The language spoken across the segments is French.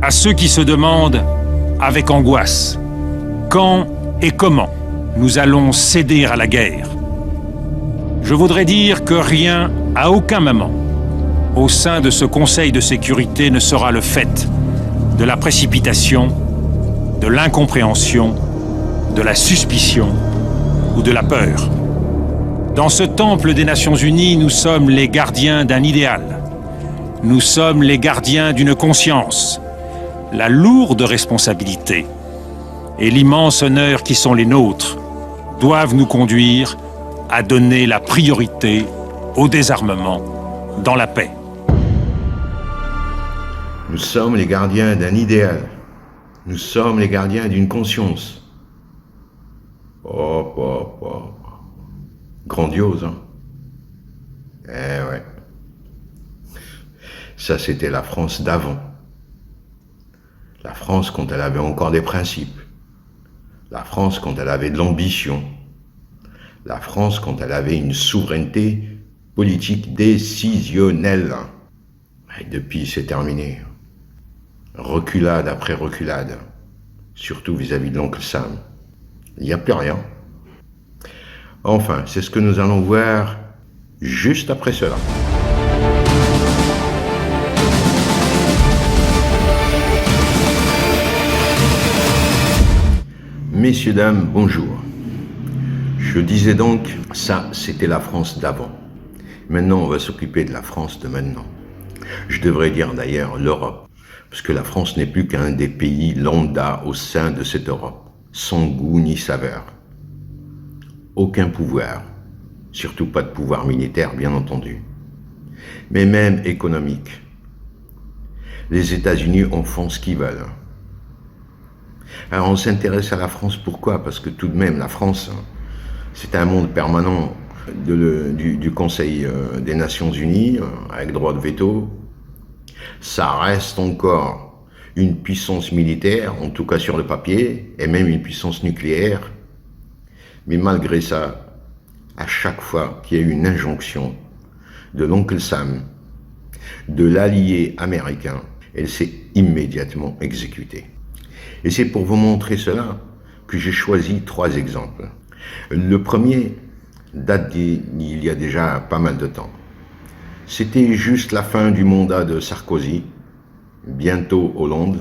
À ceux qui se demandent avec angoisse quand et comment nous allons céder à la guerre, je voudrais dire que rien, à aucun moment, au sein de ce Conseil de sécurité ne sera le fait de la précipitation, de l'incompréhension, de la suspicion ou de la peur. Dans ce temple des Nations Unies, nous sommes les gardiens d'un idéal. Nous sommes les gardiens d'une conscience. La lourde responsabilité et l'immense honneur qui sont les nôtres doivent nous conduire à donner la priorité au désarmement dans la paix. Nous sommes les gardiens d'un idéal. Nous sommes les gardiens d'une conscience. Grandiose, hein? Eh ouais. Ça, c'était la France d'avant. La France quand elle avait encore des principes. La France quand elle avait de l'ambition. La France quand elle avait une souveraineté politique décisionnelle. Et depuis, c'est terminé. Reculade après reculade. Surtout vis-à-vis de l'oncle Sam. Il n'y a plus rien. Enfin, c'est ce que nous allons voir juste après cela. Messieurs, dames, bonjour. Je disais donc, ça, c'était la France d'avant. Maintenant, on va s'occuper de la France de maintenant. Je devrais dire d'ailleurs l'Europe, parce que la France n'est plus qu'un des pays lambda au sein de cette Europe, sans goût ni saveur. Aucun pouvoir, surtout pas de pouvoir militaire, bien entendu, mais même économique. Les États-Unis en font ce qu'ils veulent. Alors on s'intéresse à la France, pourquoi? Parce que tout de même, la France, c'est un monde permanent du Conseil des Nations Unies, avec droit de veto. Ça reste encore une puissance militaire, en tout cas sur le papier, et même une puissance nucléaire. Mais malgré ça, à chaque fois qu'il y a eu une injonction de l'oncle Sam, de l'allié américain, elle s'est immédiatement exécutée. Et c'est pour vous montrer cela que j'ai choisi 3 exemples. Le premier date d'il y a déjà pas mal de temps. C'était juste la fin du mandat de Sarkozy, bientôt Hollande,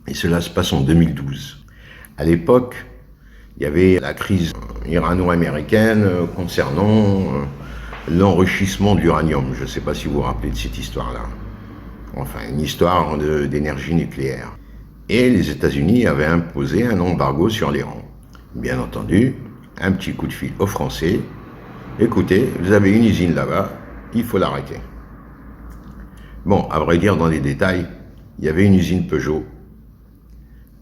et cela se passe en 2012. À l'époque, il y avait la crise irano-américaine concernant l'enrichissement de l'uranium. Je ne sais pas si vous vous rappelez de cette histoire-là. Enfin, une histoire d'énergie nucléaire. Et les États-Unis avaient imposé un embargo sur l'Iran. Bien entendu, un petit coup de fil aux Français. Écoutez, vous avez une usine là-bas, il faut l'arrêter. Bon, à vrai dire, dans les détails, il y avait une usine Peugeot.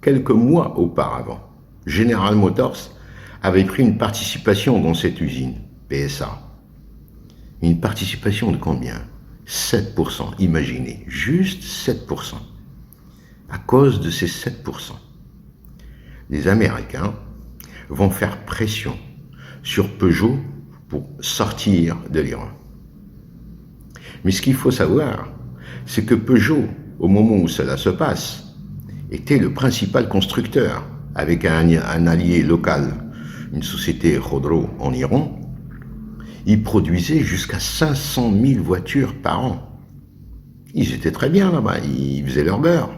Quelques mois auparavant, General Motors avait pris une participation dans cette usine, PSA. Une participation de combien? 7%, imaginez, juste 7%. À cause de ces 7%, les Américains vont faire pression sur Peugeot pour sortir de l'Iran. Mais ce qu'il faut savoir, c'est que Peugeot, au moment où cela se passe, était le principal constructeur, avec un allié local, une société Khodro en Iran. Ils produisaient jusqu'à 500 000 voitures par an. Ils étaient très bien là-bas, ils faisaient leur beurre.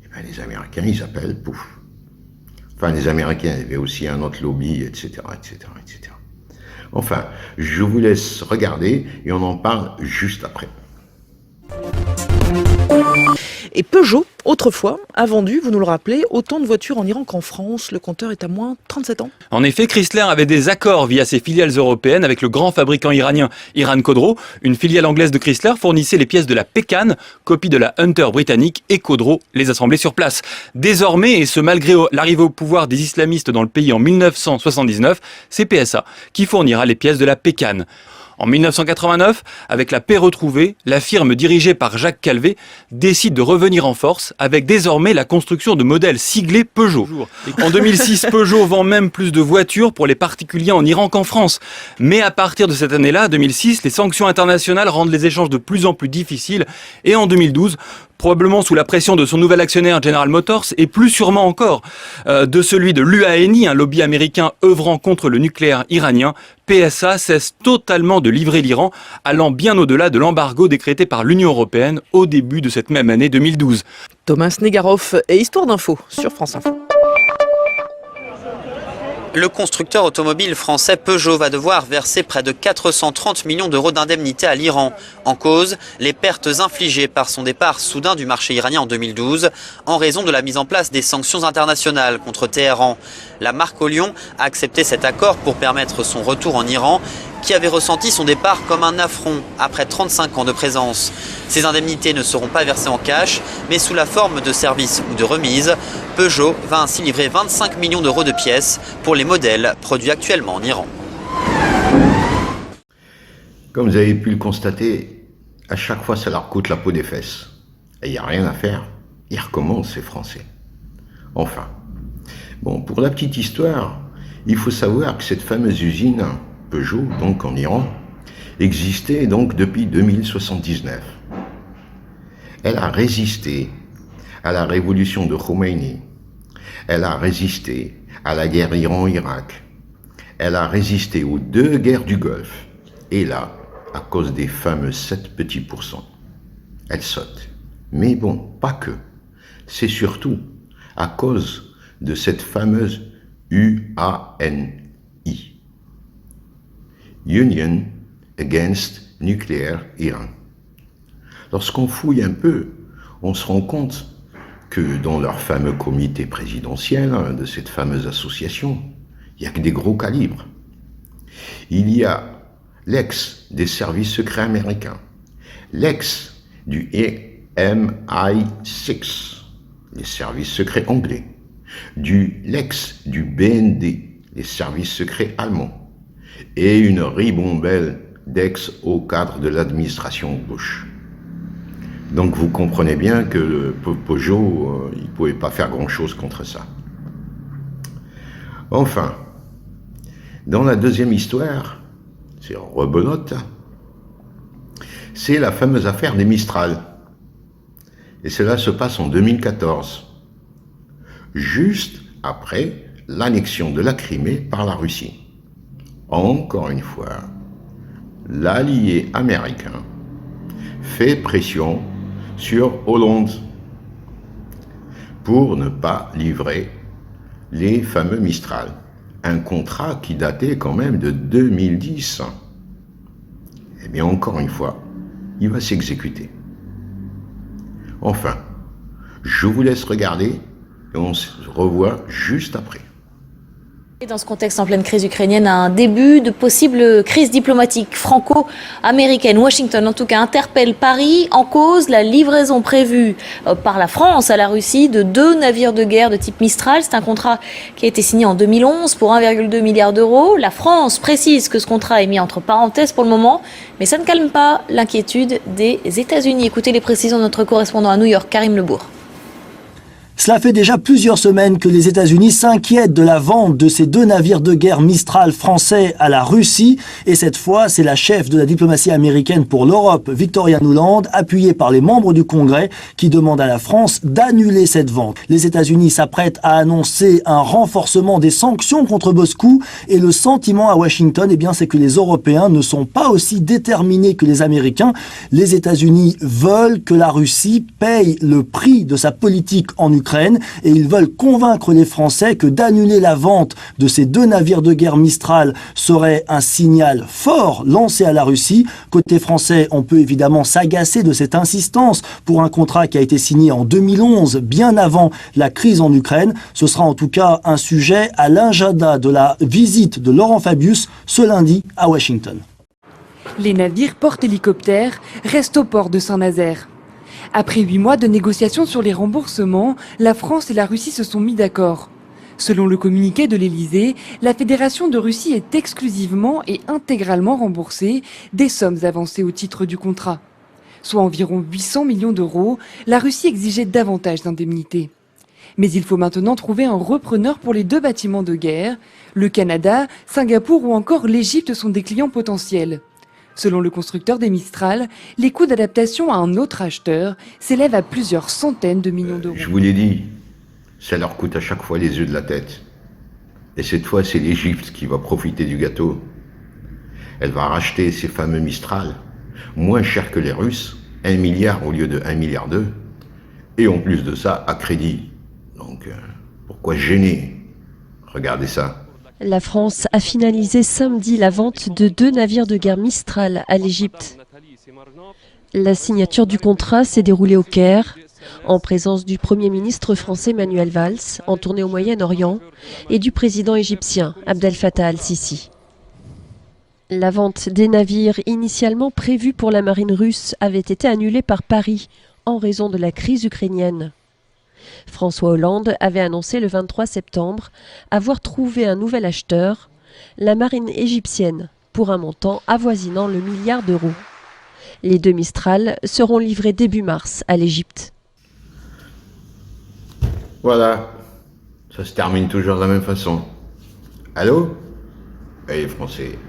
Et bien les Américains, ils appellent, pouf. Enfin, les Américains, il y avait aussi un autre lobby, etc., etc., etc. Enfin, je vous laisse regarder et on en parle juste après. Et Peugeot, autrefois, a vendu, vous nous le rappelez, autant de voitures en Iran qu'en France. Le compteur est à moins 37 ans. En effet, Chrysler avait des accords via ses filiales européennes avec le grand fabricant iranien Iran Khodro. Une filiale anglaise de Chrysler fournissait les pièces de la Pécan, copie de la Hunter britannique, et Khodro les assemblait sur place. Désormais, et ce malgré l'arrivée au pouvoir des islamistes dans le pays en 1979, c'est PSA qui fournira les pièces de la Pécan. En 1989, avec la paix retrouvée, la firme dirigée par Jacques Calvé décide de revenir en force avec désormais la construction de modèles siglés Peugeot. En 2006, Peugeot vend même plus de voitures pour les particuliers en Iran qu'en France. Mais à partir de cette année-là, 2006, les sanctions internationales rendent les échanges de plus en plus difficiles et en 2012, probablement sous la pression de son nouvel actionnaire General Motors et plus sûrement encore de celui de l'UANI, un lobby américain œuvrant contre le nucléaire iranien. PSA cesse totalement de livrer l'Iran, allant bien au-delà de l'embargo décrété par l'Union européenne au début de cette même année 2012. Thomas Negaroff et Histoire d'Info sur France Info. Le constructeur automobile français Peugeot va devoir verser près de 430 millions d'euros d'indemnités à l'Iran. En cause, les pertes infligées par son départ soudain du marché iranien en 2012 en raison de la mise en place des sanctions internationales contre Téhéran. La marque Olion a accepté cet accord pour permettre son retour en Iran, qui avait ressenti son départ comme un affront après 35 ans de présence. Ces indemnités ne seront pas versées en cash, mais sous la forme de services ou de remises. Peugeot va ainsi livrer 25 millions d'euros de pièces pour les modèles produits actuellement en Iran. Comme vous avez pu le constater, à chaque fois ça leur coûte la peau des fesses. Et il n'y a rien à faire, ils recommencent ces Français. Enfin, bon, pour la petite histoire, il faut savoir que cette fameuse usine Peugeot, donc en Iran, existait donc depuis 2079. Elle a résisté à la révolution de Khomeini. Elle a résisté à la guerre Iran-Irak. Elle a résisté aux 2 guerres du Golfe. Et là, à cause des fameux 7 petits pourcents, elle saute. Mais bon, pas que. C'est surtout à cause de cette fameuse UANI. Union Against Nuclear Iran. Lorsqu'on fouille un peu, on se rend compte que dans leur fameux comité présidentiel de cette fameuse association, il n'y a que des gros calibres. Il y a l'ex des services secrets américains, l'ex du MI6, les services secrets anglais, l'ex du BND, les services secrets allemands, et une ribambelle d'ex-hauts cadres de l'administration Bush. Donc vous comprenez bien que le Peugeot, il ne pouvait pas faire grand-chose contre ça. Enfin, dans la deuxième histoire, c'est rebelote, c'est la fameuse affaire des Mistral. Et cela se passe en 2014, juste après l'annexion de la Crimée par la Russie. Encore une fois, l'allié américain fait pression sur Hollande pour ne pas livrer les fameux Mistral. Un contrat qui datait quand même de 2010. Eh bien, encore une fois, il va s'exécuter. Enfin, je vous laisse regarder et on se revoit juste après. Et dans ce contexte en pleine crise ukrainienne, un début de possible crise diplomatique franco-américaine. Washington, en tout cas, interpelle Paris en cause la livraison prévue par la France à la Russie de 2 navires de guerre de type Mistral. C'est un contrat qui a été signé en 2011 pour 1,2 milliard d'euros. La France précise que ce contrat est mis entre parenthèses pour le moment, mais ça ne calme pas l'inquiétude des États-Unis. Écoutez les précisions de notre correspondant à New York, Karim Lebourg. Cela fait déjà plusieurs semaines que les États-Unis s'inquiètent de la vente de ces 2 navires de guerre Mistral français à la Russie. Et cette fois, c'est la chef de la diplomatie américaine pour l'Europe, Victoria Nuland, appuyée par les membres du Congrès, qui demande à la France d'annuler cette vente. Les États-Unis s'apprêtent à annoncer un renforcement des sanctions contre Moscou. Et le sentiment à Washington, c'est que les Européens ne sont pas aussi déterminés que les Américains. Les États-Unis veulent que la Russie paye le prix de sa politique en Ukraine. Et ils veulent convaincre les Français que d'annuler la vente de ces 2 navires de guerre Mistral serait un signal fort lancé à la Russie. Côté français, on peut évidemment s'agacer de cette insistance pour un contrat qui a été signé en 2011, bien avant la crise en Ukraine. Ce sera en tout cas un sujet à l'agenda de la visite de Laurent Fabius ce lundi à Washington. Les navires porte-hélicoptères restent au port de Saint-Nazaire. Après 8 mois de négociations sur les remboursements, la France et la Russie se sont mis d'accord. Selon le communiqué de l'Élysée, la Fédération de Russie est exclusivement et intégralement remboursée des sommes avancées au titre du contrat. Soit environ 800 millions d'euros, la Russie exigeait davantage d'indemnités. Mais il faut maintenant trouver un repreneur pour les 2 bâtiments de guerre. Le Canada, Singapour ou encore l'Égypte sont des clients potentiels. Selon le constructeur des Mistral, les coûts d'adaptation à un autre acheteur s'élèvent à plusieurs centaines de millions d'euros. Je vous l'ai dit, ça leur coûte à chaque fois les yeux de la tête. Et cette fois, c'est l'Égypte qui va profiter du gâteau. Elle va racheter ces fameux Mistral, moins cher que les Russes, 1 milliard au lieu de 1,2 milliard. Et en plus de ça, à crédit. Donc, pourquoi gêner? Regardez ça. La France a finalisé samedi la vente de 2 navires de guerre Mistral à l'Égypte. La signature du contrat s'est déroulée au Caire, en présence du Premier ministre français Manuel Valls, en tournée au Moyen-Orient, et du président égyptien Abdel Fattah al-Sisi. La vente des navires initialement prévus pour la marine russe avait été annulée par Paris en raison de la crise ukrainienne. François Hollande avait annoncé le 23 septembre avoir trouvé un nouvel acheteur, la marine égyptienne, pour un montant avoisinant le milliard d'euros. Les 2 Mistral seront livrés début mars à l'Égypte. Voilà, ça se termine toujours de la même façon. Allô? Et les Français,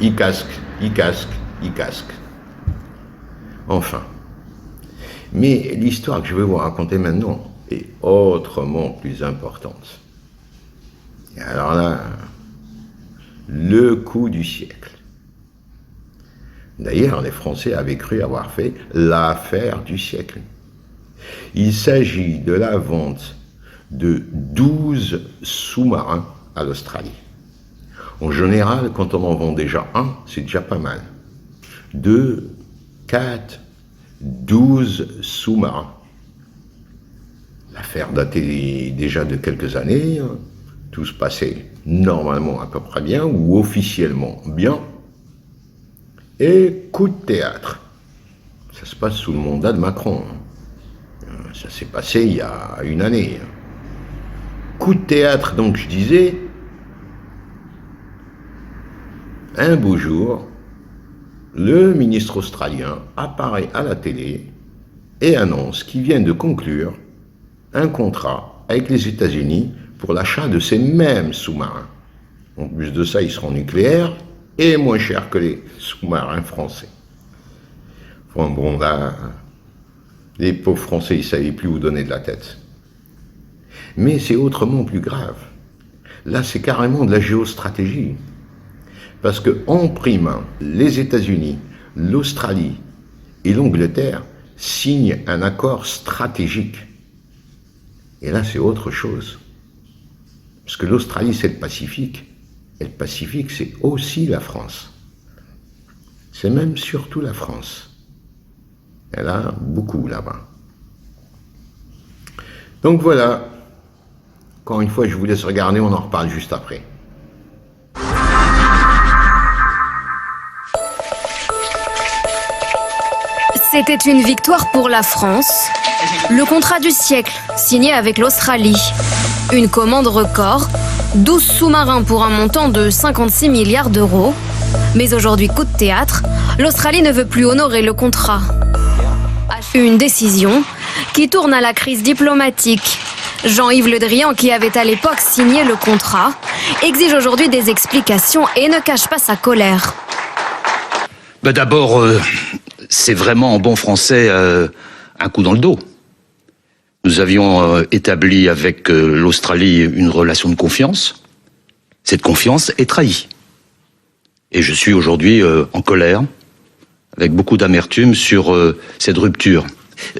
ils casquent. Enfin. Mais l'histoire que je vais vous raconter maintenant est autrement plus importante. Et alors là, le coup du siècle. D'ailleurs, les Français avaient cru avoir fait l'affaire du siècle. Il s'agit de la vente de 12 sous-marins à l'Australie. En général, quand on en vend déjà un, c'est déjà pas mal. 2, 4, 12 sous-marins. L'affaire datait déjà de quelques années. Tout se passait normalement à peu près bien, ou officiellement bien. Et coup de théâtre. Ça se passe sous le mandat de Macron. Ça s'est passé il y a 1 année. Coup de théâtre, donc je disais, un beau jour, le ministre australien apparaît à la télé et annonce qu'il vient de conclure un contrat avec les États-Unis pour l'achat de ces mêmes sous-marins. En plus de ça, ils seront nucléaires et moins chers que les sous-marins français. Enfin bon, là, les pauvres Français, ils ne savaient plus où donner de la tête. Mais c'est autrement plus grave. Là, c'est carrément de la géostratégie. Parce que en prime, les États-Unis, l'Australie et l'Angleterre signent un accord stratégique. Et là, c'est autre chose. Parce que l'Australie, c'est le Pacifique. Et le Pacifique, c'est aussi la France. C'est même surtout la France. Elle a beaucoup là-bas. Donc voilà. Encore une fois, je vous laisse regarder, on en reparle juste après. C'était une victoire pour la France. Le contrat du siècle, signé avec l'Australie. Une commande record, 12 sous-marins pour un montant de 56 milliards d'euros. Mais aujourd'hui, coup de théâtre, l'Australie ne veut plus honorer le contrat. Une décision qui tourne à la crise diplomatique. Jean-Yves Le Drian, qui avait à l'époque signé le contrat, exige aujourd'hui des explications et ne cache pas sa colère. D'abord, c'est vraiment en bon français un coup dans le dos. Nous avions établi avec l'Australie une relation de confiance. Cette confiance est trahie. Et je suis aujourd'hui en colère, avec beaucoup d'amertume sur cette rupture.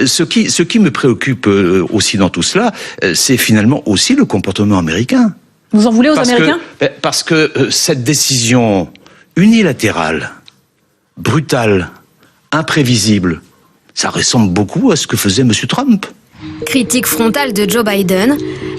Ce qui me préoccupe aussi dans tout cela, c'est finalement aussi le comportement américain. Vous en voulez aux Américains ? Parce que cette décision unilatérale, brutale, imprévisible, ça ressemble beaucoup à ce que faisait M. Trump. Critique frontale de Joe Biden,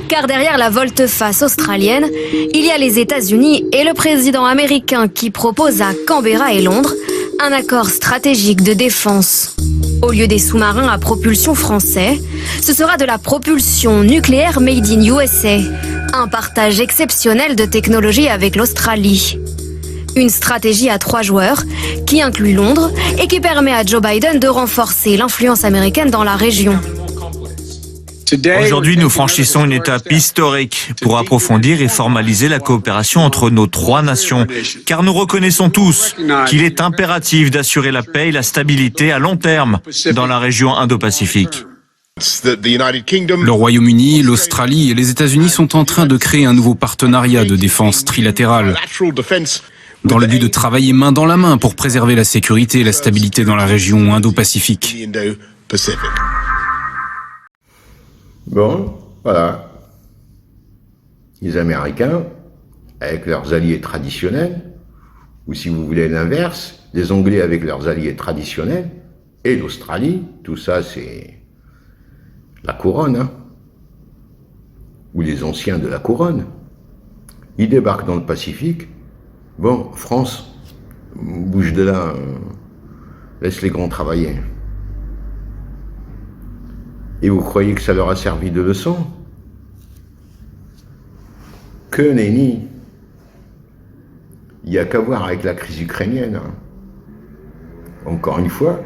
car derrière la volte-face australienne, il y a les États-Unis et le président américain qui propose à Canberra et Londres un accord stratégique de défense. Au lieu des sous-marins à propulsion français, ce sera de la propulsion nucléaire made in USA, un partage exceptionnel de technologie avec l'Australie. Une stratégie à 3 joueurs qui inclut Londres et qui permet à Joe Biden de renforcer l'influence américaine dans la région. Aujourd'hui, nous franchissons une étape historique pour approfondir et formaliser la coopération entre nos trois nations, car nous reconnaissons tous qu'il est impératif d'assurer la paix et la stabilité à long terme dans la région Indo-Pacifique. Le Royaume-Uni, l'Australie et les États-Unis sont en train de créer un nouveau partenariat de défense trilatéral, dans le but de travailler main dans la main pour préserver la sécurité et la stabilité dans la région Indo-Pacifique. Bon, voilà. Les Américains, avec leurs alliés traditionnels, ou si vous voulez l'inverse, les Anglais avec leurs alliés traditionnels, et l'Australie, tout ça c'est la couronne, hein, ou les anciens de la couronne. Ils débarquent dans le Pacifique. Bon, France, bouge de là, laisse les grands travailler. Et vous croyez que ça leur a servi de leçon? Que nenni. Il n'y a qu'à voir avec la crise ukrainienne. Encore une fois,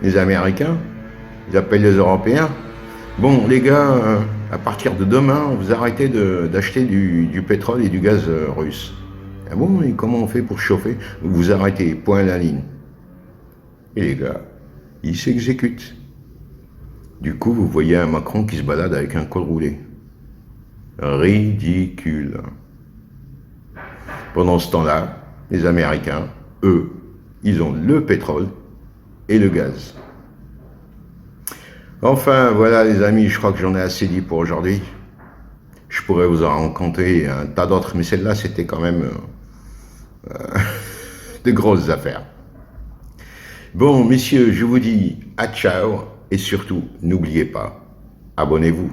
les Américains, ils appellent les Européens. Bon, les gars, à partir de demain, vous arrêtez d'acheter du pétrole et du gaz russe. Ah bon, et comment on fait pour chauffer? Vous arrêtez, point à la ligne. Et les gars, ils s'exécutent. Du coup, vous voyez un Macron qui se balade avec un col roulé. Ridicule. Pendant ce temps-là, les Américains, eux, ils ont le pétrole et le gaz. Enfin, voilà les amis, je crois que j'en ai assez dit pour aujourd'hui. Je pourrais vous en raconter un tas d'autres, mais celle-là, c'était quand même de grosses affaires. Bon, messieurs, je vous dis à ciao, et surtout, n'oubliez pas, abonnez-vous.